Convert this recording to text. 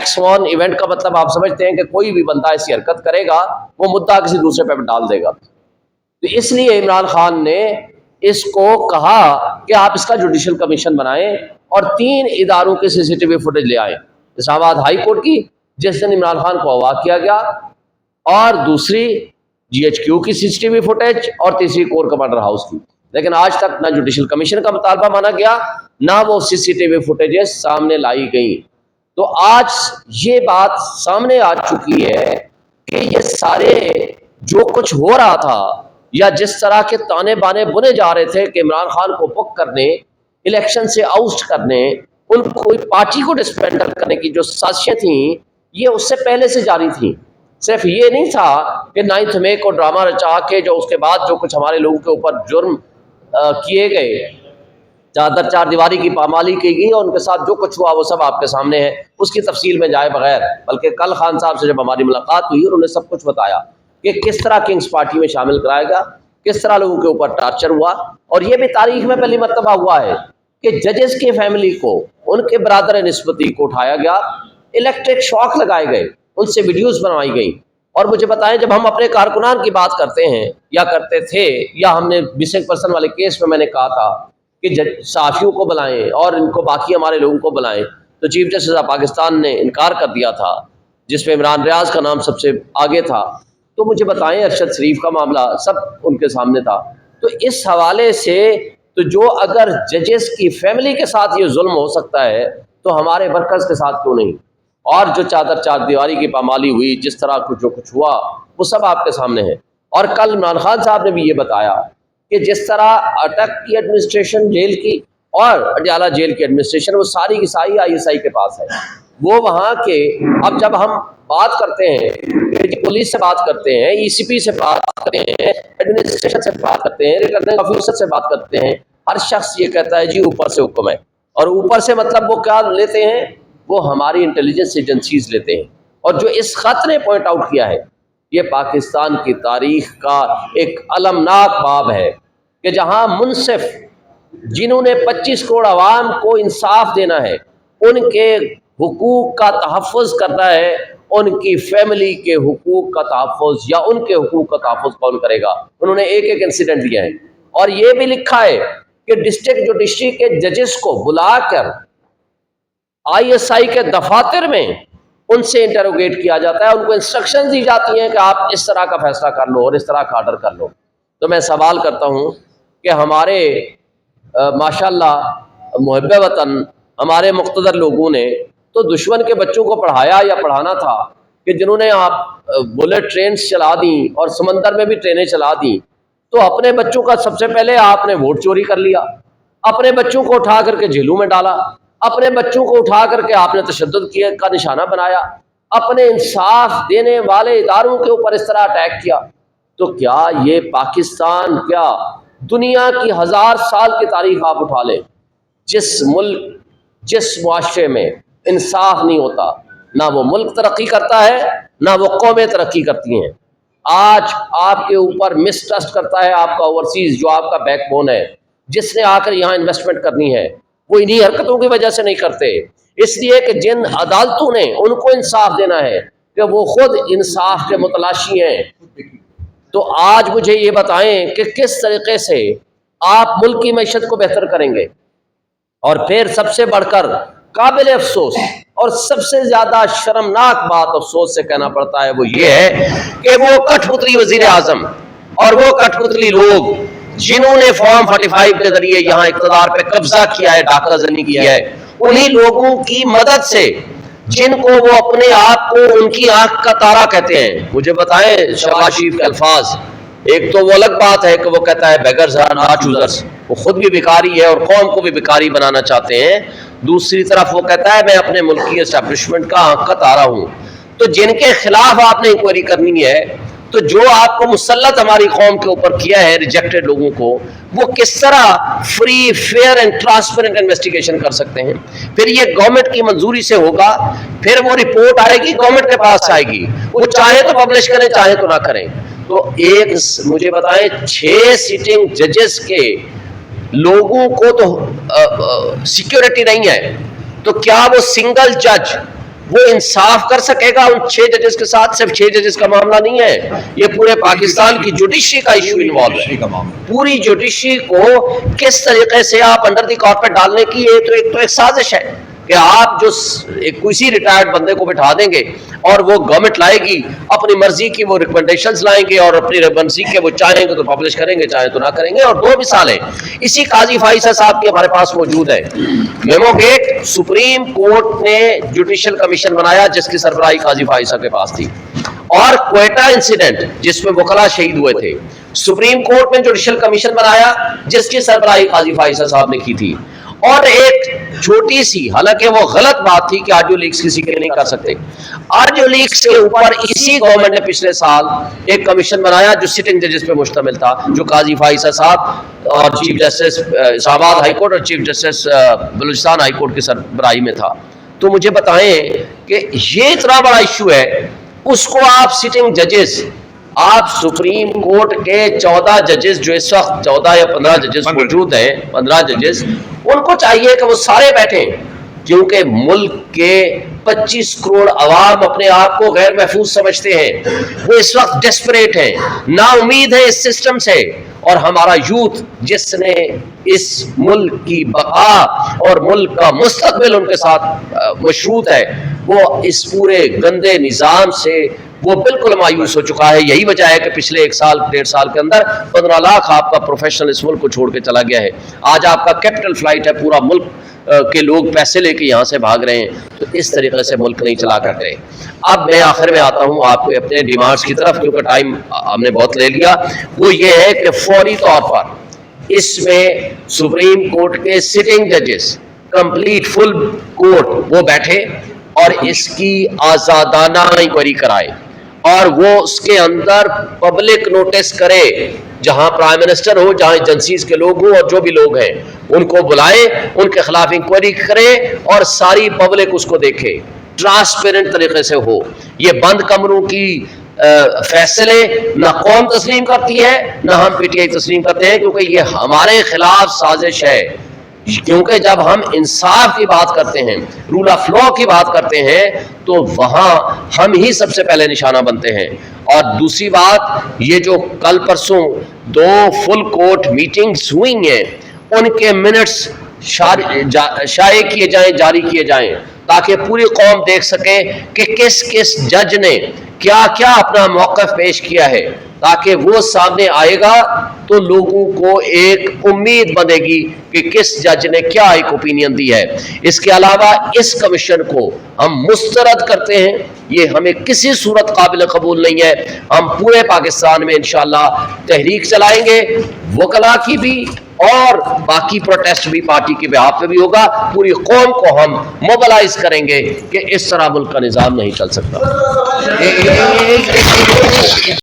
Black swan event का मतलब आप समझते हैं कि कोई भी बंदा ऐसी हरकत करेगा वो मुद्दा किसी दूसरे पे डाल देगा। तो इसलिए इमरान खान ने इसको कहा कि आप इसका जुडिशल कमीशन बनाएं और 3 इदारों के सीसीटीवी फुटेज ले आए, इस्लामाबाद हाई कोर्ट की जिस दिन इमरान खान को अगवा किया गया, और दूसरी GHQ की सीसीटीवी फुटेज, और तीसरी कोर कमांडर हाउस की। लेकिन आज तक ना जुडिशल कमीशन का मुतालबा माना गया, ना वो सीसीटीवी फुटेजेस सामने लाई गई। तो आज ये बात सामने आ चुकी है कि ये सारे जो कुछ हो रहा था या जिस तरह के ताने बाने बुने जा रहे थे कि इमरान खान को बुक करने, इलेक्शन से आउस्ट करने, उनको पार्टी को डिस्पेंडल करने की जो साजिशें थी ये उससे पहले से जारी थी। सिर्फ ये नहीं था कि 9 मई को ड्रामा रचा के जो उसके बाद जो कुछ हमारे लोगों के ऊपर जुर्म किए गए, चादर चार दीवारी की पामाली की गई और उनके साथ जो कुछ हुआ वो सब आपके सामने है, उसकी तफसील में जाए बगैर। बल्कि कल खान साहब से जब हमारी मुलाकात हुई उन्होंने सब कुछ बताया कि किस तरह किंग्स पार्टी में शामिल कराया गया, किस तरह लोगों के ऊपर टार्चर हुआ। और ये भी तारीख में पहली मरतबा हुआ है कि जजेस की फैमिली को, उनके बरादर निस्बती को उठाया गया, इलेक्ट्रिक शॉक लगाए गए, उनसे वीडियोस बनवाई गई। और मुझे बताएं, जब हम अपने कारकुनान की बात करते हैं या करते थे, या हमने मिसिंग पर्सन वाले केस में मैंने कहा था कि सहाफ़ियों को बुलाएं और इनको बाकी हमारे लोगों को बुलाएं, तो चीफ जस्टिस ऑफ पाकिस्तान ने इनकार कर दिया था, जिसमें इमरान रियाज का नाम सबसे आगे था। तो मुझे बताएं, अरशद शरीफ का मामला सब उनके सामने था। तो इस हवाले से तो जो अगर जजेस की फैमिली के साथ ये जुल्म हो सकता है तो हमारे वर्कर्स के साथ क्यों नहीं। और जो चादर चार दीवारी की पामाली हुई, जिस तरह कुछ जो कुछ हुआ वो सब आपके सामने है। और कल इमरान खान साहब ने भी ये बताया कि जिस तरह अटक की एडमिनिस्ट्रेशन जेल की और अडयाला जेल की एडमिनिस्ट्रेशन वो सारी की सारी ISI के पास है। वो वहाँ के, अब जब हम बात करते हैं, पुलिस से बात करते हैं, ECP से बात करते हैं, एडमिनिस्ट्रेशन से बात करते हैं, रिटर्निंग ऑफिसर से बात करते हैं, हर शख्स ये कहता है जी ऊपर से हुक्म है। और ऊपर से मतलब वो क्या लेते हैं, वो हमारी इंटेलिजेंस एजेंसीज लेते हैं। और जो इस खत ने पॉइंट आउट किया है, ये पाकिस्तान की तारीख का एक अलमनाक बाब है कि जहाँ मुनसिफ जिन्होंने 25 करोड़ आवाम को इंसाफ देना है, उनके हुकूक का तहफ़्फ़ुज़ करना है, उनकी फैमिली के हुकूक का तहफ़्फ़ुज़ या उनके हुकूक का तहफ़्फ़ुज़ कौन करेगा। उन्होंने एक एक इंसिडेंट दिया है और ये भी लिखा है कि डिस्ट्रिक्ट जुडिशरी के जजेस को बुलाकर ISI के दफातर में उनसे इंटरोगेट किया जाता है, उनको इंस्ट्रक्शन दी जाती हैं कि आप इस तरह का फैसला कर लो और इस तरह का आर्डर कर लो। तो मैं सवाल करता हूँ कि हमारे माशाल्लाह मुहब्बे वतन हमारे मुक़्तदर लोगों ने तो दुश्मन के बच्चों को पढ़ाया या पढ़ाना था कि जिन्होंने आप बुलेट ट्रेन चला दी और समंदर में भी ट्रेनें चला दी, तो अपने बच्चों का सबसे पहले आपने वोट चोरी कर लिया, अपने बच्चों को उठा करके जेलों में डाला, अपने बच्चों को उठा करके आपने तशद्दुद किया का निशाना बनाया, अपने इंसाफ देने वाले इदारों के ऊपर इस तरह अटैक किया। तो क्या ये पाकिस्तान, क्या दुनिया की 1000 साल की तारीख आप उठा लें, जिस मुल्क जिस मुआशरे में इंसाफ नहीं होता, ना वो मुल्क तरक्की करता है ना वो कौमें तरक्की करती हैं। आज आपके ऊपर मिसट्रस्ट करता है आपका ओवरसीज, जो आपका बैकबोन है, जिसने आकर यहाँ इन्वेस्टमेंट करनी है, वो इन्हीं हरकतों की वजह से नहीं करते। इसलिए कि जिन अदालतों ने उनको इंसाफ देना है कि वो खुद इंसाफ के मुतलाशी हैं। तो आज मुझे ये बताएं कि किस तरीके से आप मुल्क की मईशत को बेहतर करेंगे। और फिर सबसे बढ़कर काबिल अफसोस और सबसे ज्यादा शर्मनाक बात अफसोस से कहना पड़ता है वो ये है कि वो कठपुतली वजीर आजम और वो कठपुतली लोग जिन्होंने फॉर्म 45 के जरिए यहाँ इक़्तिदार पे कब्जा किया है, डाका जनी किया है, उन्हीं लोगों की मदद से जिनको वो अपने आप को उनकी आंख का तारा कहते हैं। मुझे बताएं शहबाज शरीफ के अल्फाज, एक तो वो अलग बात है कि वो कहता है बेगर्स आर नॉट चूजर्स, वो खुद भी भिखारी है और कौम को भी भिखारी बनाना चाहते हैं। दूसरी तरफ वो कहता है मैं अपने मुल्क की एस्टैब्लिशमेंट का आंख का तारा हूं। तो जिनके खिलाफ आपने इंक्वायरी करनी है, तो जो आपको मुसल्लत हमारी कौम के ऊपर किया है रिजेक्टेड लोगों को, वो किस तरह free fair and transparent investigation कर सकते हैं। फिर ये गवर्नमेंट की मंजूरी से होगा, फिर वो रिपोर्ट आएगी गवर्नमेंट के पास आएगी, वो चाहे तो पब्लिश करें चाहे तो ना करें। तो एक मुझे बताएं 6 सिटिंग जजेस के लोगों को तो सिक्योरिटी नहीं है, तो क्या वो सिंगल जज وہ انصاف کر سکے گا ان 6 ججز کے ساتھ؟ صرف 6 ججز کا معاملہ نہیں ہے، یہ پورے پاکستان کی جوڈیشری کا ایشو انوالو ہے۔ پوری جوڈیشری کو کس طریقے سے آپ انڈر دی کارپیٹ ڈالنے کی، یہ تو ایک سازش ہے کہ آپ جو کسی ریٹائرڈ بندے کو بٹھا دیں گے اور وہ گورنمنٹ لائے گی اپنی مرضی کی، وہ ریکمنڈیشنز لائیں گے اور اپنی مرضی کے وہ چاہیں گے تو پبلش کریں گے، چاہیں تو نہ کریں گے۔ اور 2 مثالیں اسی قاضی فائزہ صاحب کی ہمارے پاس موجود ہے۔ میمو گیٹ، سپریم کورٹ نے جوڈیشل کمیشن بنایا جس کی سربراہی قاضی فائزہ کے پاس تھی، اور کوئٹہ انسیڈنٹ جس میں وکلا شہید ہوئے تھے، سپریم کورٹ نے جوڈیشل کمیشن بنایا جس کی سربراہی قاضی فائزہ صاحب نے کی تھی۔ اور ایک چھوٹی سی، حالانکہ وہ غلط بات تھی کہ آڈیو لیکس کسی کے نہیں کر سکتے، آڈیو لیکس کے اوپر اسی گورنمنٹ نے پچھلے سال ایک کمیشن بنایا جو سٹنگ ججز پہ مشتمل تھا، جو قاضی فائزہ صاحب اور چیف جسٹس اسلام آباد ہائی کورٹ اور chief justice Balochistan high court کی سربراہی میں تھا۔ تو مجھے بتائیں کہ یہ اتنا بڑا ایشو ہے، اس کو آپ سٹنگ ججز، آپ سپریم کورٹ کے 14 ججز جو اس وقت 14 یا 15 ججز موجود ہیں، 15 ججز، ان کو چاہیے کہ وہ سارے بیٹھیں، کیونکہ ملک کے 25 کروڑ عوام اپنے آپ کو غیر محفوظ سمجھتے ہیں، وہ اس وقت ڈیسپریٹ ہیں، نا امید ہے اس سسٹم سے، اور ہمارا یوتھ جس نے اس ملک کی بقا اور ملک کا مستقبل ان کے ساتھ مشروط ہے، وہ اس پورے گندے نظام سے وہ بالکل مایوس ہو چکا ہے۔ یہی وجہ ہے کہ پچھلے 1 سال 1.5 سال کے اندر 15 لاکھ آپ کا پروفیشنل اس ملک کو چھوڑ کے چلا گیا ہے۔ آج آپ کا کیپٹل فلائٹ ہے، پورا ملک کے لوگ پیسے لے کے یہاں سے بھاگ رہے ہیں، تو اس طریقے سے ملک نہیں چلا کرتے۔ اب میں آخر میں آتا ہوں آپ کو اپنے ڈیمانڈز کی طرف، کیونکہ ٹائم ہم نے بہت لے لیا۔ وہ یہ ہے کہ فوری طور پر اس میں سپریم کورٹ کے سٹنگ ججز، کمپلیٹ فل کورٹ، وہ بیٹھے اور اس کی آزادانہ انکوائری کرائے، اور وہ اس کے اندر پبلک نوٹس کرے، جہاں پرائم منسٹر ہو، جہاں ایجنسیز کے لوگ ہوں، اور جو بھی لوگ ہیں ان کو بلائے، ان کے خلاف انکوائری کرے اور ساری پبلک اس کو دیکھے، ٹرانسپیرنٹ طریقے سے ہو۔ یہ بند کمروں کی فیصلے نہ قوم تسلیم کرتی ہے نہ ہم پی ٹی آئی تسلیم کرتے ہیں، کیونکہ یہ ہمارے خلاف سازش ہے۔ کیونکہ جب ہم انصاف کی بات کرتے ہیں، رول آف لا کی بات کرتے ہیں، تو وہاں ہم ہی سب سے پہلے نشانہ بنتے ہیں۔ اور دوسری بات، یہ جو کل پرسوں 2 فل کورٹ میٹنگز ہوئی ہیں، ان کے منٹس شائع کیے جائیں، جاری کیے جائیں، تاکہ پوری قوم دیکھ سکے کہ کس کس جج نے کیا کیا اپنا موقف پیش کیا ہے، تاکہ وہ سامنے آئے گا تو لوگوں کو ایک امید بنے گی کہ کس جج نے کیا ایک اوپینین دی ہے۔ اس کے علاوہ اس کمیشن کو ہم مسترد کرتے ہیں، یہ ہمیں کسی صورت قابل قبول نہیں ہے۔ ہم پورے پاکستان میں انشاءاللہ تحریک چلائیں گے، وکلا کی بھی اور باقی پروٹیسٹ بھی پارٹی کے بہاف پہ بھی ہوگا۔ پوری قوم کو ہم موبلائز کریں گے کہ اس طرح ملک کا نظام نہیں چل سکتا۔